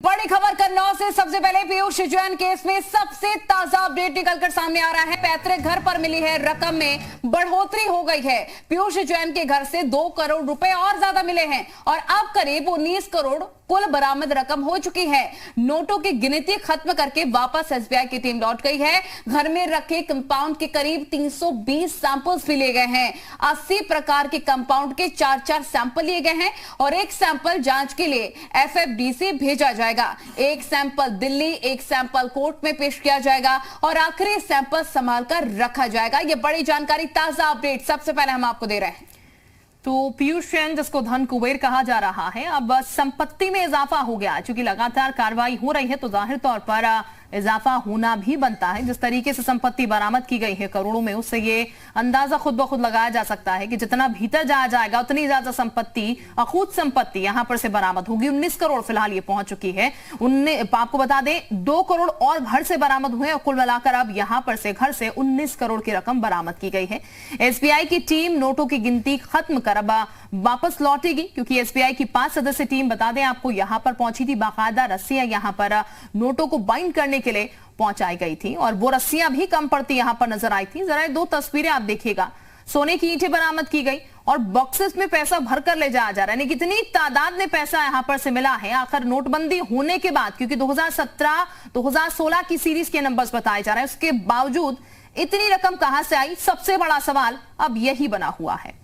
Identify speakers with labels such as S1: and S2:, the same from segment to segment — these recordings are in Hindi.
S1: बड़ी खबर कन्नौज से। सबसे पहले पीयूष जैन केस में सबसे ताजा अपडेट निकलकर सामने आ रहा है। पैतृक घर पर मिली है रकम में बढ़ोतरी हो गई है। पीयूष जैन के घर से 2 करोड़ रुपए और ज्यादा मिले हैं और अब करीब 19 करोड़ कुल बरामद रकम हो चुकी है। नोटों की गिनती खत्म करके वापस एसबीआई की टीम लौट गई है। घर में रखे कंपाउंड के करीब 320 सैंपल्स भी लिए गए हैं। 80 प्रकार के कंपाउंड के 4-4 सैंपल लिए गए हैं और एक सैंपल जांच के लिए एफएफडीसी भेजा जाएगा। एक सैंपल दिल्ली, एक सैंपल कोर्ट में पेश किया जाएगा और आखिरी सैंपल संभाल कर रखा जाएगा। यह बड़ी जानकारी, ताजा अपडेट सबसे पहले हम आपको दे रहे हैं।
S2: तो पीयूष जैन, जिसको धन कुबेर कहा जा रहा है, अब संपत्ति में इजाफा हो गया। क्योंकि लगातार कार्रवाई हो रही है तो जाहिर तौर पर इजाफा होना भी बनता है। जिस तरीके से संपत्ति बरामद की गई है करोड़ों में, उससे ये अंदाजा खुद ब खुद लगाया जा सकता है कि जितना भीतर जाया जाएगा उतनी ज्यादा संपत्ति, अखूत संपत्ति यहां पर से बरामद होगी। 19 करोड़ फिलहाल ये पहुंच चुकी है। आपको बता दें 2 करोड़ और घर से बरामद हुए और कुल मिलाकर अब यहां पर से घर से 19 करोड़ की रकम बरामद की गई है। एसबीआई की टीम नोटों की गिनती खत्म कर अब वापस लौटेगी, क्योंकि एसबीआई की 5 सदस्यीय टीम, बता दें आपको, यहां पर पहुंची थी। बाकायदा रस्सियां यहां पर नोटों को बाइंड करने के लिए पहुंचाई गई थी और वो रस्सियां भी कम पड़ती यहां पर नजर आई थी। जरा 2 तस्वीरें आप देखिएगा। सोने की ईंटें बरामद की गई और बॉक्सेस में पैसा भरकर ले जाया जा रहा है। यानी कितनी तादाद में पैसा यहां पर से मिला है आखिर नोटबंदी होने के बाद, क्योंकि 2017-2016 की सीरीज के नंबर्स बताए जा रहे हैं। उसके बावजूद इतनी रकम कहां से आई, सबसे बड़ा सवाल अब यही बना हुआ है।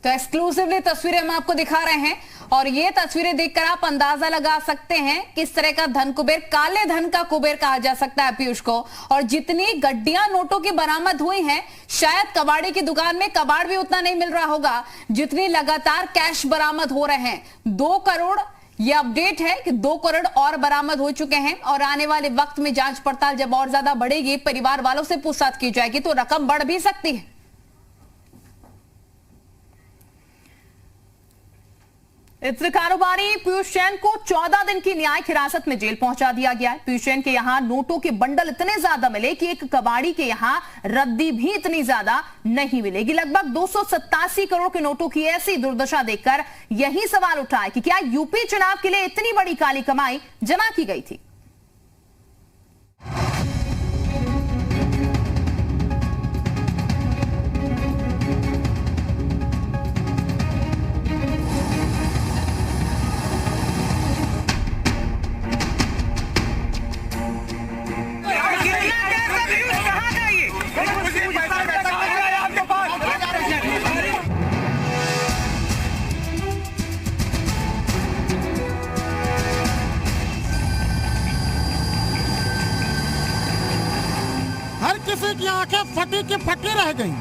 S1: तो एक्सक्लूसिवली तस्वीरें हम आपको दिखा रहे हैं और ये तस्वीरें देखकर आप अंदाजा लगा सकते हैं किस तरह का धन कुबेर, काले धन का कुबेर कहा जा सकता है पीयूष को। और जितनी गड्डियां नोटों की बरामद हुई हैं, शायद कबाड़ी की दुकान में कबाड़ भी उतना नहीं मिल रहा होगा जितनी लगातार कैश बरामद हो रहे हैं। 2 करोड़ ये अपडेट है कि 2 करोड़ और बरामद हो चुके हैं और आने वाले वक्त में जांच पड़ताल जब और ज्यादा बढ़ेगी, परिवार वालों से पूछताछ की जाएगी तो रकम बढ़ भी सकती है।
S2: इत्र कारोबारी पीयूष जैन को 14 दिन की न्यायिक हिरासत में जेल पहुंचा दिया गया है। पीयूष जैन के यहां नोटों के बंडल इतने ज्यादा मिले कि एक कबाड़ी के यहां रद्दी भी इतनी ज्यादा नहीं मिलेगी। लगभग 287 करोड़ के नोटों की ऐसी दुर्दशा देखकर यही सवाल उठा है कि क्या यूपी चुनाव के लिए इतनी बड़ी काली कमाई जमा की गई थी।
S3: हर किसी की आंखें फटी की फटी रह गईं।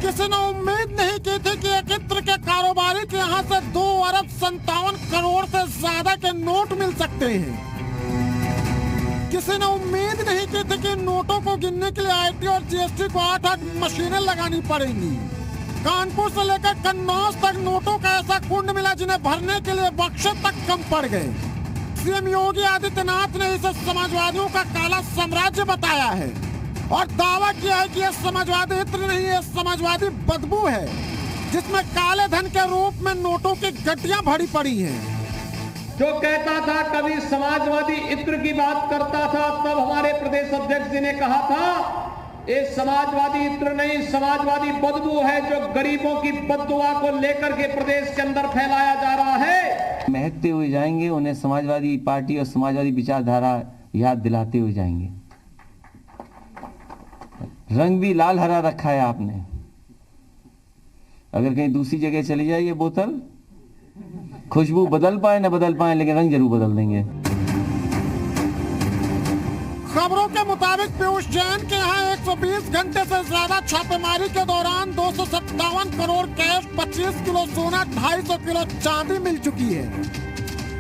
S3: किसी ने उम्मीद नहीं की थी कि एक इत्र के कारोबारी के यहाँ से 2 अरब 57 करोड़ से ज्यादा के नोट मिल सकते हैं। किसी ने उम्मीद नहीं की थी कि नोटों को गिनने के लिए आईटी और जीएसटी को 8-8 मशीनें लगानी पड़ेंगी। कानपुर से लेकर कन्नौज तक नोटों का ऐसा कुंड मिला जिन्हें भरने के लिए बक्से तक कम पड़ गए। सीएम योगी आदित्यनाथ ने इसे समाजवादियों का काला साम्राज्य बताया है और दावा किया है कि यह समाजवादी इत्र नहीं, यह समाजवादी बदबू है जिसमें काले धन के रूप में नोटों की गड्डियां भरी पड़ी हैं।
S4: जो कहता था, कभी समाजवादी इत्र की बात करता था, तब हमारे प्रदेश अध्यक्ष जी ने कहा था ये समाजवादी इत्र नहीं, समाजवादी बदबू है जो गरीबों की बददुआ को लेकर के प्रदेश के अंदर फैलाया जा रहा है।
S5: महकते हुए जाएंगे, उन्हें समाजवादी पार्टी और समाजवादी विचारधारा याद दिलाते हुए जाएंगे। रंग भी लाल हरा रखा है आपने। अगर कहीं दूसरी जगह चली जाए ये बोतल, खुशबू बदल पाए न बदल पाए, लेकिन रंग जरूर बदल देंगे।
S3: खबरों के मुताबिक पीयूष जैन के यहाँ 120 घंटे से ज्यादा छापेमारी के दौरान 257 करोड़ कैश, 25 किलो सोना, 250 किलो चांदी मिल चुकी है।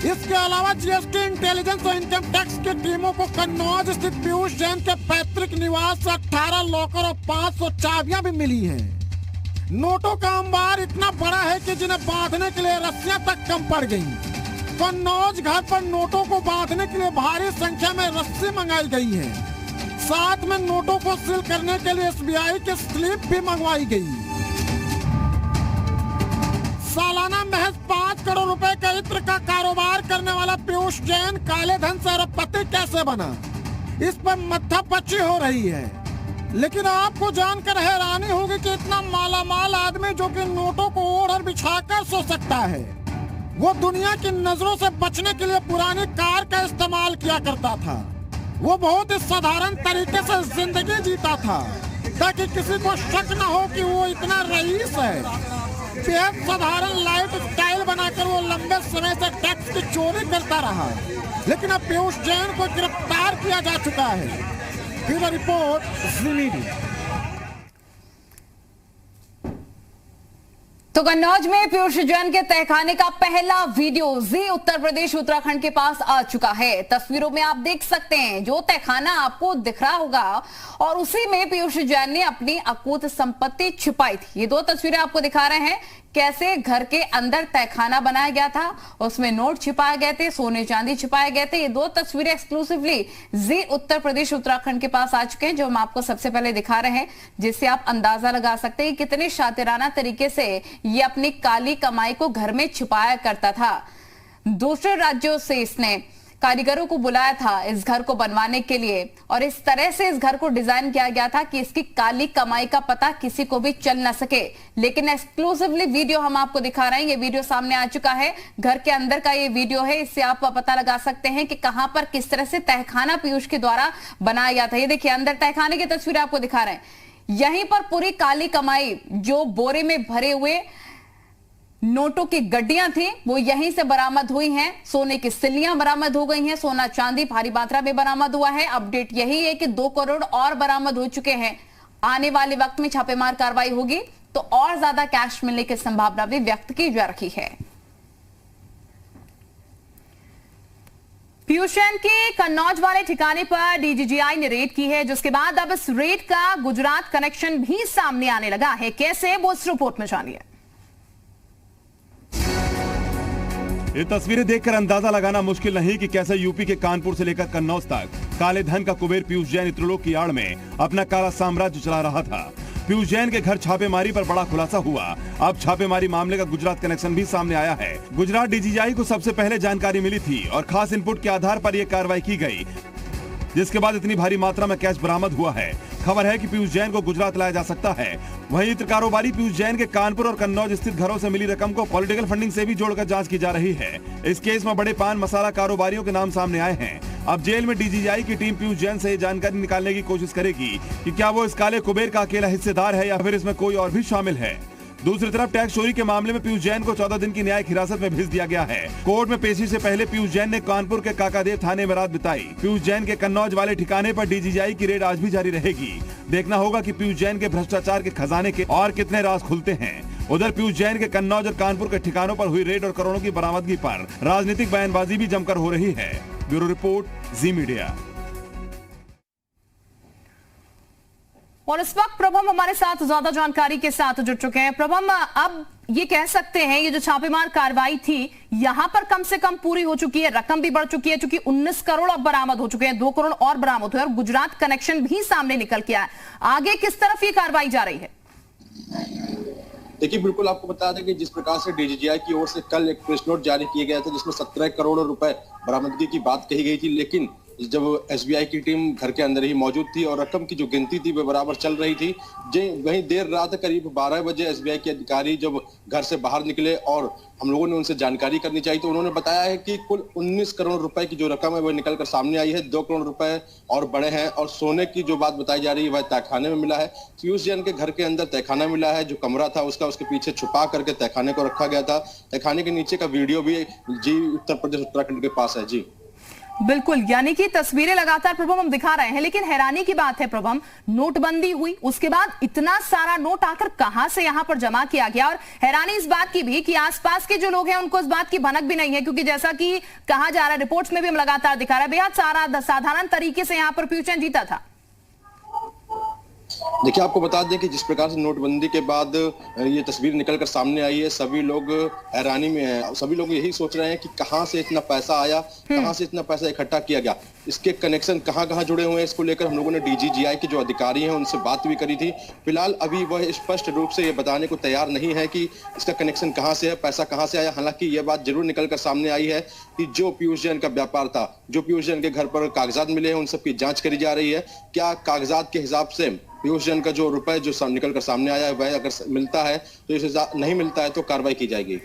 S3: इसके अलावा जीएसटी, इंटेलिजेंस और इनकम टैक्स की टीमों को कन्नौज स्थित पीयूष जैन के पैतृक निवास से 18 लॉकर और 500 चाबियां भी मिली हैं। नोटों का अंबार इतना बड़ा है कि जिन्हें बांधने के लिए रस्सियां तक कम पड़ गईं। कन्नौज घर पर नोटों को बांधने के लिए भारी संख्या में रस्सी मंगाई गई है। साथ में नोटों को सील करने के लिए SBI की स्लिप भी मंगवाई गई। सालाना महज 5 करोड़ रुपए के इत्र का कारोबार करने वाला पीयूष जैन काले धन से अरबपति कैसे बना, इस पर मत्थापच्ची हो रही है। लेकिन आपको जानकर हैरानी होगी कि इतना मालामाल आदमी जो कि नोटों को ओढ़ और बिछाकर सो सकता है, वो दुनिया की नजरों से बचने के लिए पुरानी कार का इस्तेमाल किया करता था। वो बहुत ही साधारण तरीके से जिंदगी जीता था ताकि किसी को शक न हो कि वो इतना रईस है। बेहद साधारण लाइफ स्टाइल बनाकर वो लंबे समय से टैक्स की चोरी करता रहा, लेकिन अब पीयूष जैन को गिरफ्तार किया जा चुका है। ब्यूरो रिपोर्ट, जी मीडिया।
S1: तो कन्नौज में पीयूष जैन के तहखाने का पहला वीडियो जी उत्तर प्रदेश उत्तराखंड के पास आ चुका है। तस्वीरों में आप देख सकते हैं जो तहखाना आपको दिख रहा होगा, और उसी में पीयूष जैन ने अपनी अकूत संपत्ति छिपाई थी। ये दो तस्वीरें आपको दिखा रहे हैं कैसे घर के अंदर तहखाना बनाया गया था, उसमें नोट छिपाए गए थे, सोने चांदी छिपाए गए थे। ये दो तस्वीरें एक्सक्लूसिवली जी उत्तर प्रदेश उत्तराखंड के पास आ चुके हैं, जो हम आपको सबसे पहले दिखा रहे हैं, जिससे आप अंदाजा लगा सकते हैं कि कितने शातिराना तरीके से ये अपनी काली कमाई को घर में छिपाया करता था। दूसरे राज्यों से इसने कारीगरों को बुलाया था इस घर को बनवाने के लिए, और इस तरह से इस घर को डिजाइन किया गया था कि इसकी काली कमाई का पता किसी को भी चल न सके। लेकिन एक्सक्लूसिवली वीडियो हम आपको दिखा रहे हैं, ये वीडियो सामने आ चुका है, घर के अंदर का ये वीडियो है। इससे आप पता लगा सकते हैं कि कहां पर किस तरह से तहखाना पीयूष के द्वारा बनाया गया था। ये देखिए अंदर तहखाने की तस्वीर आपको दिखा रहे हैं। यहीं पर पूरी काली कमाई जो बोरे में भरे हुए नोटों की गड्डियां थी वो यहीं से बरामद हुई हैं। सोने की सिल्लियां बरामद हो गई हैं, सोना चांदी भारी मात्रा में बरामद हुआ है। अपडेट यही है कि 2 करोड़ और बरामद हो चुके हैं। आने वाले वक्त में छापेमार कार्रवाई होगी तो और ज्यादा कैश मिलने की संभावना भी व्यक्त की जा रही है।
S2: पीयूष जैन के कन्नौज वाले ठिकाने पर डीजीजीआई ने रेड की है, जिसके बाद अब इस रेड का गुजरात कनेक्शन भी सामने आने लगा है। कैसे, वो इस रिपोर्ट में जानिए।
S6: ये तस्वीरें देखकर अंदाजा लगाना मुश्किल नहीं कि कैसे यूपी के कानपुर से लेकर कन्नौज तक काले धन का कुबेर पीयूष जैन त्रिलोक की आड़ में अपना काला साम्राज्य चला रहा था। पीयूष जैन के घर छापेमारी पर बड़ा खुलासा हुआ। अब छापेमारी मामले का गुजरात कनेक्शन भी सामने आया है। गुजरात डीजीजीआई को सबसे पहले जानकारी मिली थी और खास इनपुट के आधार पर यह कार्रवाई की गई, जिसके बाद इतनी भारी मात्रा में कैश बरामद हुआ है। खबर है कि पीयूष जैन को गुजरात लाया जा सकता है। वहीं इत्र कारोबारी पीयूष जैन के कानपुर और कन्नौज स्थित घरों से मिली रकम को पॉलिटिकल फंडिंग से भी जोड़कर जांच की जा रही है। इस केस में बड़े पान मसाला कारोबारियों के नाम सामने आए हैं। अब जेल में डीजीजीआई की टीम पीयूष जैन से जानकारी निकालने की कोशिश करेगी कि क्या वो इस काले कुबेर का अकेला हिस्सेदार है या फिर इसमें कोई और भी शामिल है। दूसरी तरफ टैक्स चोरी के मामले में पीयूष जैन को 14 दिन की न्यायिक हिरासत में भेज दिया गया है। कोर्ट में पेशी से पहले पीयूष जैन ने कानपुर के काकादेव थाने में रात बिताई। पीयूष जैन के कन्नौज वाले ठिकाने पर डीजीजीआई की रेड आज भी जारी रहेगी। देखना होगा कि पीयूष जैन के भ्रष्टाचार के खजाने के और कितने राज खुलते हैं। उधर पीयूष जैन के कन्नौज और कानपुर के ठिकानों पर हुई रेड और करोड़ों की बरामदगी पर राजनीतिक बयानबाजी भी जमकर हो रही है। ब्यूरो रिपोर्ट, जी मीडिया।
S2: और इस वक्त प्रभम हमारे साथ ज्यादा जानकारी के साथ जुड़ चुके हैं। प्रभम, अब ये कह सकते हैं ये जो छापेमार कार्रवाई थी यहां पर कम से कम पूरी हो चुकी है, रकम भी बढ़ चुकी है, क्योंकि 19 करोड़ अब बरामद हो चुके हैं, 2 करोड़ और बरामद हुए और गुजरात कनेक्शन भी सामने निकल के आया। आगे किस तरफ ये कार्रवाई जा रही है?
S7: देखिए, बिल्कुल आपको बता दें कि जिस प्रकार से डीजीजीआई की ओर से कल एक प्रेस नोट जारी किया गया था जिसमें 17 करोड़ रुपए बरामदगी की बात कही गई थी, लेकिन जब एसबीआई की टीम घर के अंदर ही मौजूद थी और रकम की जो गिनती थी वो बराबर चल रही थी। वहीं देर रात करीब 12 बजे एसबीआई के अधिकारी जब घर से बाहर निकले और हम लोगों ने उनसे जानकारी करनी चाहिए तो उन्होंने बताया है कि कुल 19 करोड़ रुपए की जो रकम है वो निकलकर सामने आई है। 2 करोड़ रुपए और बड़े हैं और सोने की जो बात बताई जा रही है वह तहखाने में मिला है। पीयूष जैन के घर के अंदर तहखाना मिला है, जो कमरा था उसके पीछे छुपा करके तहखाने को रखा गया था। तहखाने के नीचे का वीडियो भी जी उत्तर प्रदेश उत्तराखंड के पास है। जी
S2: बिल्कुल, यानी कि तस्वीरें लगातार प्रभम हम दिखा रहे हैं, लेकिन हैरानी की बात है प्रभम, नोटबंदी हुई उसके बाद इतना सारा नोट आकर कहां से यहां पर जमा किया गया। और हैरानी इस बात की भी कि आसपास के जो लोग हैं उनको इस बात की भनक भी नहीं है, क्योंकि जैसा कि कहा जा रहा है, रिपोर्ट्स में भी हम लगातार दिखा रहे हैं, बेहद सारा साधारण तरीके से यहां पर पीयूष जैन जीता था।
S7: देखिए, आपको बता दें कि जिस प्रकार से नोटबंदी के बाद ये तस्वीर निकलकर सामने आई है, सभी लोग हैरानी में हैं। सभी लोग यही सोच रहे हैं कि कहां से इतना पैसा आया, कहां से इतना पैसा इकट्ठा किया गया, इसके कनेक्शन कहां-कहां जुड़े हुए हैं। इसको लेकर हम लोगों ने डीजीजीआई के जो अधिकारी हैं उनसे बात भी करी थी। फिलहाल अभी वह स्पष्ट रूप से ये बताने को तैयार नहीं है कि इसका कनेक्शन कहां से है, पैसा कहां से आया। हालांकि यह बात जरूर निकलकर सामने आई है कि जो पीयूष जैन का व्यापार था, जो पीयूष जैन के घर पर कागजात मिले हैं, उन सब की जांच करी जा रही है। क्या कागजात के हिसाब से पीयूष जैन का जो रुपए जो निकल कर सामने आया है वह अगर मिलता है तो इस नहीं मिलता है तो कार्रवाई की जाएगी।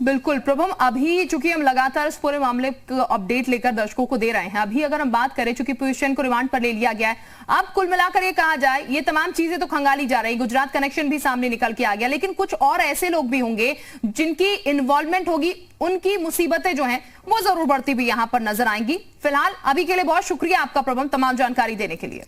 S2: बिल्कुल प्रभम, अभी चूंकि हम लगातार इस पूरे मामले का अपडेट लेकर दर्शकों को दे रहे हैं, अभी अगर हम बात करें चूंकि पीयूष जैन को रिमांड पर ले लिया गया है, अब कुल मिलाकर ये कहा जाए ये तमाम चीजें तो खंगाली जा रही, गुजरात कनेक्शन भी सामने निकल के आ गया, लेकिन कुछ और ऐसे लोग भी होंगे जिनकी इन्वॉल्वमेंट होगी, उनकी मुसीबतें जो हैं वो जरूर बढ़ती भी यहां पर नजर आएंगी। फिलहाल अभी के लिए बहुत शुक्रिया आपका प्रभम, तमाम जानकारी देने के लिए।